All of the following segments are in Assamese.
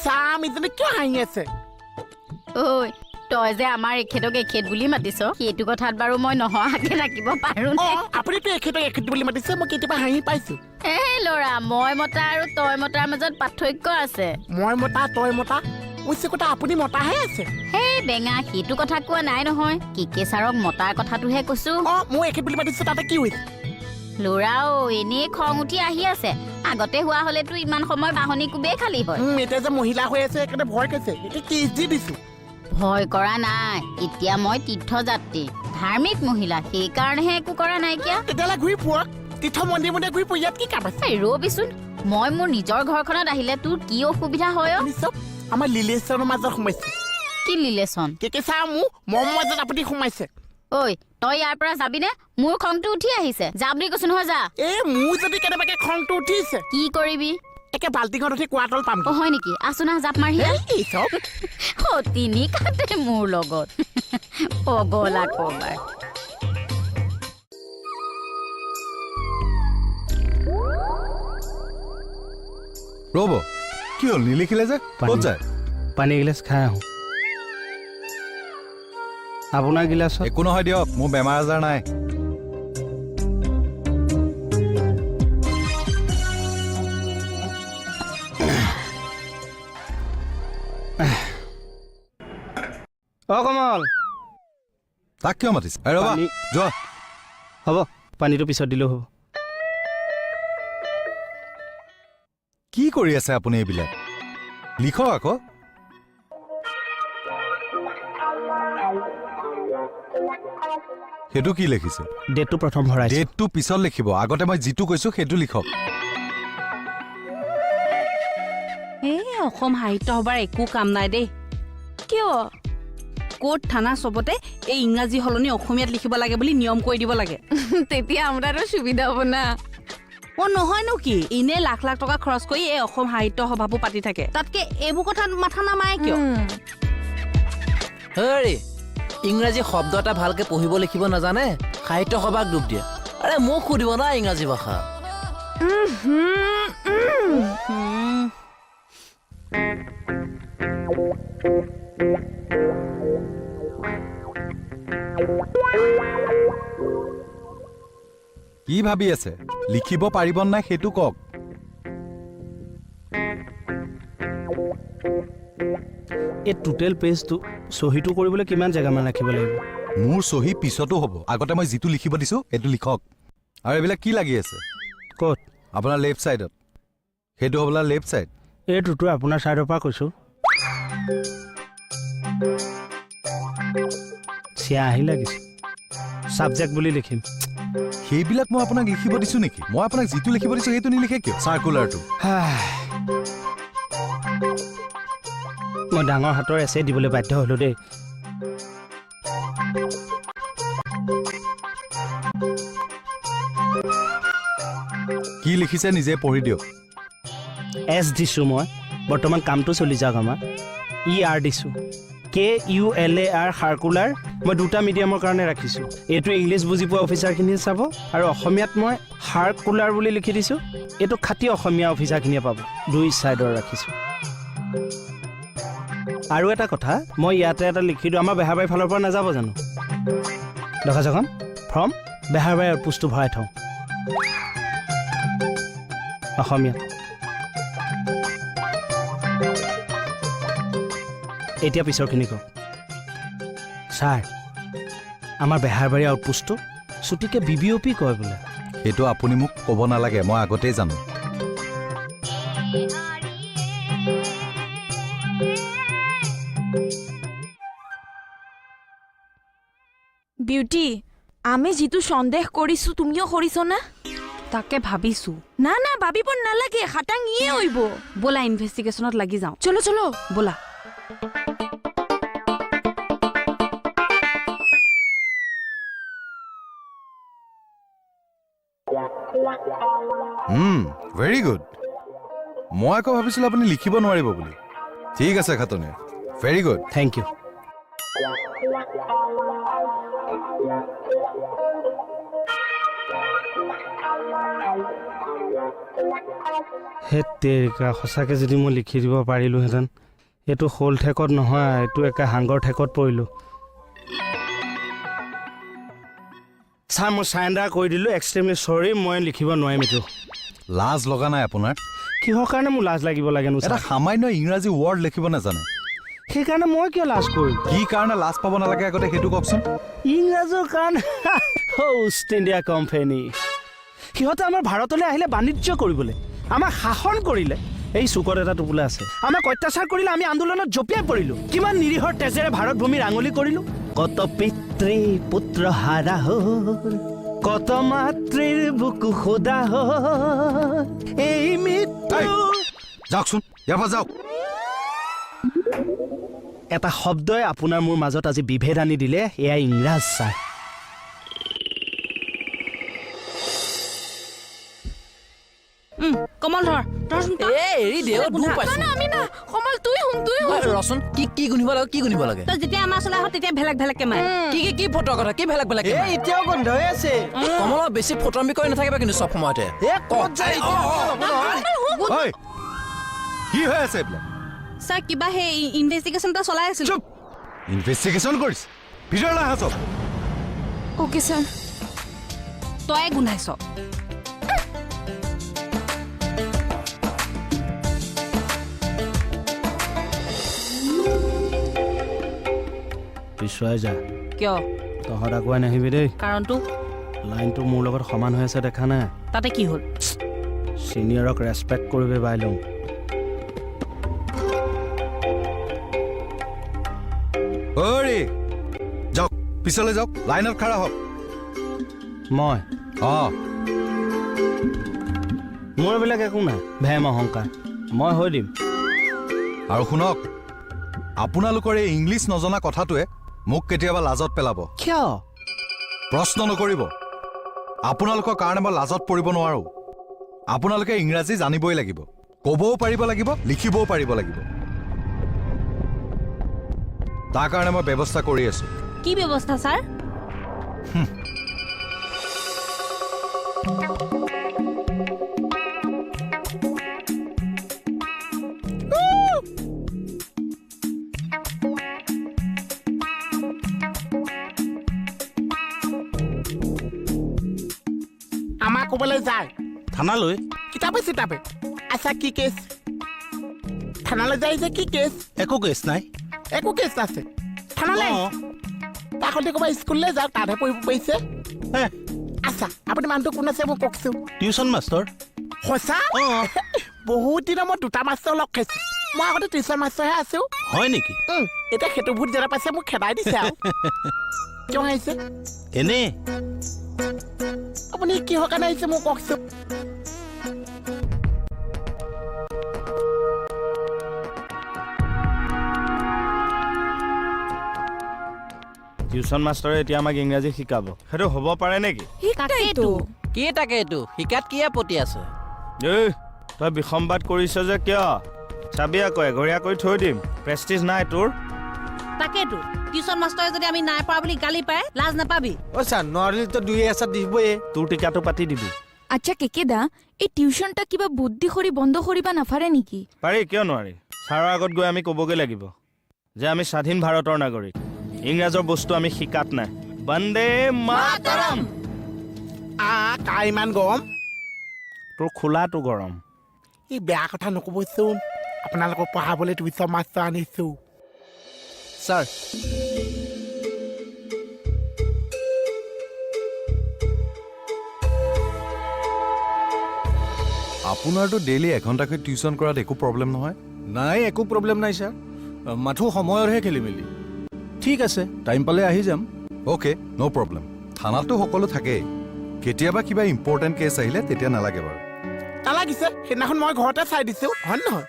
চাম ইজনে কিয় হাঁহি আছে ঐ তই যে আমাৰ এখেতক এখেত বুলি মাতিছ সেইটো কথাত বাৰু মই নহহাকে থাকিব পাৰো নে আপুনিতো এখেতক এখেত বুলি মাতিছে মই কেতিয়াবা হাঁহি পাইছো এই ল'ৰা মই মতা আৰু তই মতাৰ মাজত পাৰ্থক্য আছে মই মতা তই মতা কৈছে কথা আপুনি মতাহে আছে সেই বেঙা সেইটো কথা কোৱা নাই নহয় কিকে ছাৰক মতাৰ কথাটোহে কৈছো মই এখেত বুলি মাতিছে তাতে কি হৈছে ল'ৰাও এনেই খং উঠি আহি আছে আগতে হোৱা হলেতো ইমান সময় বাহনি কোবেই খালী হয় এতিয়া যে মহিলা হৈ আছে একেবাৰে ভয় কৈছে এতিয়া কেছ দি দিছো ভয় কৰা নাই এতিয়া মই তীৰ্থযাত্ৰী ধাৰ্মিক মহিলা সেইকাৰণেহে একো কৰা নাইকিয়া তেতিয়াহ'লে ঘূৰি ফুৰক তীৰ্থ মন্দিৰ ঘূৰি ফুৰি ইয়াত কি কাম আছে ৰবিচোন মই মোৰ নিজৰ ঘৰখনত আহিলে তোৰ কি অসুবিধা হয় আমাৰ ৰিলেশ্যনৰ মাজত সোমাইছে কি ৰিলেশ্যন কেকে চা মোৰ মৰম মাজত আপুনি সোমাইছে ঐ তই ইয়াৰ পৰা যাবিনে মোৰ খংটো উঠি আহিছে যা বুলি কৈছো নহয় যা মোৰ যদি কেনেবাকে খংটো উঠিছে কি কৰিবি একে বাল্টিঙত উঠি কোৱাতল পাম হয় নেকি আছো না জাপ মাৰি তিনি কাটে মোৰ লগত পগলা কবাৰ ৰ'ব কি হ'ল নিলিখিলে যে ক'ত যায় পানী গিলাচ খাই আহোঁ আপোনাৰ গিলাচত একো নহয় দিয়ক মোৰ বেমাৰ আজাৰ নাই কমল তাক কিয় মাতিছে ৰ'বা যোৱা হ'ব পানীটো পিছত দিলেও হ'ব কি কৰি আছে আপুনি এইবিলাক লিখক আকৌ সেইটো কি লিখিছে ডেটটো প্ৰথম ভৰাই ডেটটো পিছত লিখিব আগতে মই যিটো কৈছো সেইটো লিখক অসম সাহিত্য সভাৰ একো কাম নাই দেই কিয় কোৰ্ট থানা চবতে এই ইংৰাজী হলনি অসমীয়াত লিখিব লাগে বুলি নিয়ম কৰি দিব লাগে তেতিয়া আমাৰো সুবিধা হ'ব না নহয়নো কি এনে লাখ লাখ টকা খৰচ কৰি এই অসম সাহিত্য সভাবোৰ পাতি থাকে তাতকে এইবোৰ কথা মাথা নামাৰে কিয় হেৰি ইংৰাজী শব্দ এটা ভালকে পঢ়িব লিখিব নাজানে সাহিত্য সভাক ডুব দিয়ে আৰে মোক সুধিব না ইংৰাজী ভাষা কি ভাবি আছে লিখিব পাৰিব নাই সেইটো কওক এই টোটেল পেজটো চহীটো কৰিবলৈ কিমান জেগামান ৰাখিব লাগিব মোৰ চহী পিছতো হ'ব আগতে মই যিটো লিখিব দিছো সেইটো লিখক আৰু এইবিলাক কি লাগি আছে ক'ত আপোনাৰ লেফ্ট ছাইডত সেইটো হ'বলা লেফ্ট ছাইড এইটোতো আপোনাৰ ছাইডৰ পৰা কৈছোঁ চিয়া আহি লাগিছে ছাবজেক্ট বুলি লিখিম সেইবিলাক মই আপোনাক লিখিব দিছো নেকি মই আপোনাক যিটো লিখিব দিছো সেইটো নিলিখে কিয় চাৰ্কুলাৰটো মই ডাঙৰ হাতৰ এছে দিবলৈ বাধ্য হ'লো দেই কি লিখিছে নিজে পঢ়ি দিয়ক এছ দিছোঁ মই বৰ্তমান কামটো চলি যাওক আমাৰ ER দিছোঁ KULAR সাৰ্কুলাৰ মই দুটা মিডিয়ামৰ কাৰণে ৰাখিছোঁ এইটো ইংলিছ বুজি পোৱা অফিচাৰখিনিয়ে চাব আৰু অসমীয়াত মই সাৰ্কুলাৰ বুলি লিখি দিছোঁ এইটো খাটি অসমীয়া অফিচাৰখিনিয়ে পাব দুই ছাইডৰ ৰাখিছোঁ আৰু এটা কথা মই ইয়াতে এটা লিখি দিওঁ আমাৰ বেহাৰবাৰীৰ ফালৰ পৰা নাযাব জানো দৰ্খাস্তখন ফ্ৰম বেহাৰবাৰী আউটপোষ্টটো ভৰাই থওঁ অসমীয়া এতিয়া পিছৰখিনি কওক ছাৰ আমাৰ বেহাৰবাৰী আউটপোষ্টটো ছুটিকে BBOP কয় বোলে সেইটো আপুনি মোক ক'ব নালাগে মই আগতেই জানো বিউটি আমি যিটো সন্দেহ কৰিছো তুমিও কৰিছ না তাকে ভাবিছো না না ভাবিব নালাগে খাটাং ইয়ে হইব ব'লা ইনভেষ্টিগেশ্যনত লাগি যাওঁ চলো চলো ব'লা ভেৰি গুড মই আকৌ ভাবিছিলোঁ আপুনি লিখিব নোৱাৰিব বুলি ঠিক আছে খাতনি ভেৰি গুড থেংক ইউ হে তেৰিকা সঁচাকৈ যদি মই লিখি দিব পাৰিলোহেঁতেন এইটো শ'ল ঠেকত নহয় এইটো একে হাংগৰ ঠেকত পৰিলোঁ ছাৰ মই চাৰেণ্ডাৰ কৰি দিলোঁ এক্সট্ৰিমলি চৰি মই লিখিব নোৱাৰিম এইটো লাজ লগা নাই আপোনাৰ কিহৰ কাৰণে মোৰ লাজ লাগিব লাগেনো এটা সামান্য ইংৰাজী ৱৰ্ড লিখিব নাজানে সেইকাৰণে মই কিয় লাজ কৰিম কি কাৰণে লাজ পাব নালাগে আগতে সেইটো কওকচোন ইংৰাজৰ কাৰণে ইষ্ট ইণ্ডিয়া কোম্পানী সিহঁতে আমাৰ ভাৰতলৈ আহিলে বাণিজ্য কৰিবলৈ আমাক শাসন কৰিলে এই চুকত এটা টোপোলা আছে আমাক অত্যাচাৰ কৰিলে আমি আন্দোলনত জঁপিয়াই পৰিলোঁ কিমান নিৰীহৰ তেজেৰে ভাৰত ভূমিৰ আঙুলি কৰিলোঁ কত পিতৃ পুত্ৰ হাৰা হ'ল কত মাতৃৰ বুকু সোধা হ'ল এই মৃত্যু যাওকচোন ইয়াৰ পৰা যাওক এটা শব্দই আপোনাৰ মোৰ মাজত আজি বিভেদ আনি দিলে এয়া ইংৰাজ ছাৰ কমল ধৰ ধৰচোন তই। এৰি দে দূৰ পাইছো আমি না কমল তুই হুম ৰচোন কি গুণিব লাগে কি গুণিব লাগে তই যেতিয়া আমাৰ ওচৰলৈ আহ তেতিয়া ভেলেগ ভেলেগকে মাৰে কি ফটো কথা কি বেলেগ বেলেগ এতিয়াও গন্ধ হৈ আছে কমল বেছি ফটোমি কৰি নাথাকিবা কিন্তু চব সময়তে ঐ কি হৈ আছে এইবিলাক ছাৰ কিবা সেই ইনভেষ্টিগেশ্যন এটা চলাই আছিলোঁ চুপ ইনভেষ্টিগেশ্যন কৰিছে ভিতৰলৈ আহা চব অ'কে ছাৰ তই গোন্ধাইছ পিছুৱাই যা কিয় তহঁত আগুৱাই নাহিবি দেই কাৰণটো লাইনটো মোৰ লগত সমান হৈ আছে দেখা নাই তাতে কি হ'ল ছিনিয়ৰক ৰেচপেক্ট কৰিবি বাই লওঁ অৰি যাওক পিছলৈ যাওক লাইনত খাৰা হওক মই অঁ মোৰ এইবিলাক একো নাই ভেম অহংকাৰ মই হৈ দিম আৰু শুনক আপোনালোকৰ এই ইংলিছ নজনা কথাটোৱে মোক কেতিয়াবা লাজত পেলাব কিয় প্ৰশ্ন নকৰিব আপোনালোকৰ কাৰণে মই লাজত পৰিব নোৱাৰো আপোনালোকে ইংৰাজী জানিবই লাগিব ক'বও পাৰিব লাগিব লিখিবও পাৰিব লাগিব তাৰ কাৰণে মই ব্যৱস্থা কৰি আছো কি ব্যৱস্থা ছাৰ আমাক ক'বলৈ যায় থানালৈ কিতাপে আচ্ছা কি কেছ থানালৈ যায় যে কি কেছ একো কেছ নাই একো কেছ আছে থানালৈ তাৰ সৈতে ক'ৰবাত স্কুললৈ যাওক তাতহে পঢ়িব পাৰিছে আচ্ছা আপুনি মানুহটো কোন আছে মোক কওকচোন টিউচন মাষ্টৰ সঁচা বহুত দিনৰ মই দুটা মাষ্টৰ লগ খাইছো মই আগতে টিউচন মাষ্টৰহে আছো হয় নেকি এতিয়া সেইটো ভূত যেনে পাইছে মোক খেদাই দিছে আৰু কিয় আহিছে এনেই আপুনি কিহৰ কাৰণে আহিছে মোক কওকচোন টিউচন মাষ্টৰে এতিয়া আমাক ইংৰাজী শিকাব সেইটো হ'ব পাৰে নেকি তাকেইতো কি তাকে এইটো শিকাত কি আপত্তি আছে এই তই বিসম্বাদ কৰিছ যে কিয় চাবি আকৌ এঘৰীয়া কৰি থৈ দিম প্ৰেষ্টিজ নাই তোৰ তাকেইতো টিউচন মাষ্টৰে যদি আমি নাই পৰা বুলি গালি পায় লাজ নাপাবি ও স্যাৰ নৰ্মালি তো 2 এসা দিবই তোৰ টিকাটো পাতি দিবি আচ্ছা কেকেদা এই টিউশনটা কিবা বুদ্ধি কৰি বন্ধ কৰিবা নাফাৰে নেকি পাৰি কিয় নোৱাৰি ছাৰৰ আগত গৈ আমি ক'বগৈ লাগিব যে আমি স্বাধীন ভাৰতৰ নাগৰিক ইংৰাজৰ বস্তু আমি শিকাত নাই বন্দে মাতৰম কাৰ ইমান গৰম তোৰ খোলাটো গৰম এই বেয়া কথা নক'বচোন আপোনালোকক পঢ়াবলৈ টিউচন মাষ্টৰ আনিছো স্যাৰ আপোনাৰতো ডেইলি এঘণ্টাকৈ টিউচন কৰাত একো প্ৰব্লেম নহয় নাই একো প্ৰব্লেম নাই স্যাৰ মাথো সময়ৰহে খেলি মেলি ঠিক আছে টাইম পালে আহি যাম অ'কে ন' প্ৰব্লেম থানাততো সকলো থাকেই কেতিয়াবা কিবা ইম্পৰ্টেণ্ট কেছ আহিলে তেতিয়া নালাগে বাৰু নালাগিছে সেইদিনাখন মই ঘৰতে চাই দিছো হয় নহয়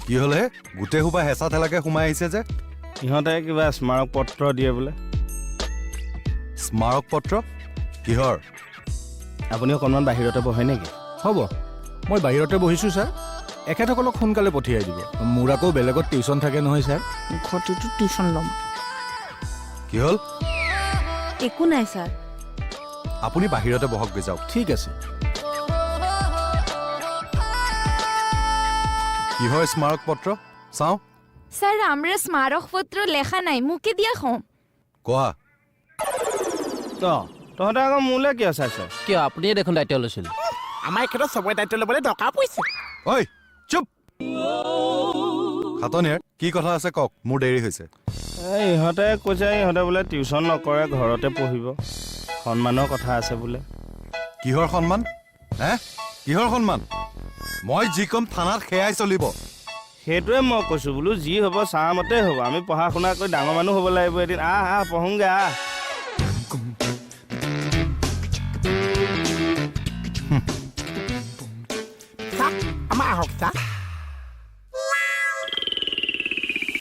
কি হ'লে গোটেই সোপা হেঁচা ঠেলাকে সোমাই আহিছে যে ইহঁতে কিবা স্মাৰক পত্ৰ দিয়ে বোলে স্মাৰক পত্ৰ কিহৰ আপুনি অকণমান বাহিৰতে বহে নেকি হ'ব মই বাহিৰতে বহিছোঁ ছাৰ এখেতসকলক সোনকালে পঠিয়াই দিব মোৰ আকৌ বেলেগত টিউশ্যন থাকে নহয় ছাৰ ঘৰটোতো টিউশ্যন ল'ম কি হ'ল একো নাই ছাৰ আপুনি বাহিৰতে বহকগৈ যাওক ঠিক আছে কিহৰ স্মাৰক পত্ৰ চাওঁ ছাৰ আমাৰ স্মাৰক পত্ৰ লেখা নাই মোকে দিয়া খম কোৱা তহঁতে আকৌ মোলৈ কিয় চাইছ কিয় আপুনিয়ে দেখোন দায়িত্ব লৈছিল আমাৰ এখেতৰ চবৰে দায়িত্ব ল'বলৈ দৰকাৰ পৰিছে ঐ চুপ খাটনিয়াৰ কি কথা আছে কওক মোৰ দেৰি হৈছে এই ইহঁতে কৈছে ইহঁতে বোলে টিউশ্যন নকৰে ঘৰতে পঢ়িব সন্মানৰ কথা আছে বোলে কিহৰ সন্মান হে কিহৰ সন্মান মই যি কম থানাত সেয়াই চলিব সেইটোৱে মই কৈছোঁ বোলো যি হ'ব চামতে হ'ব আমি পঢ়া শুনা কৰি ডাঙৰ মানুহ হ'ব লাগিব এদিন আহ পঢ়োংগে আহ চাহ আমাৰ আহক চাহ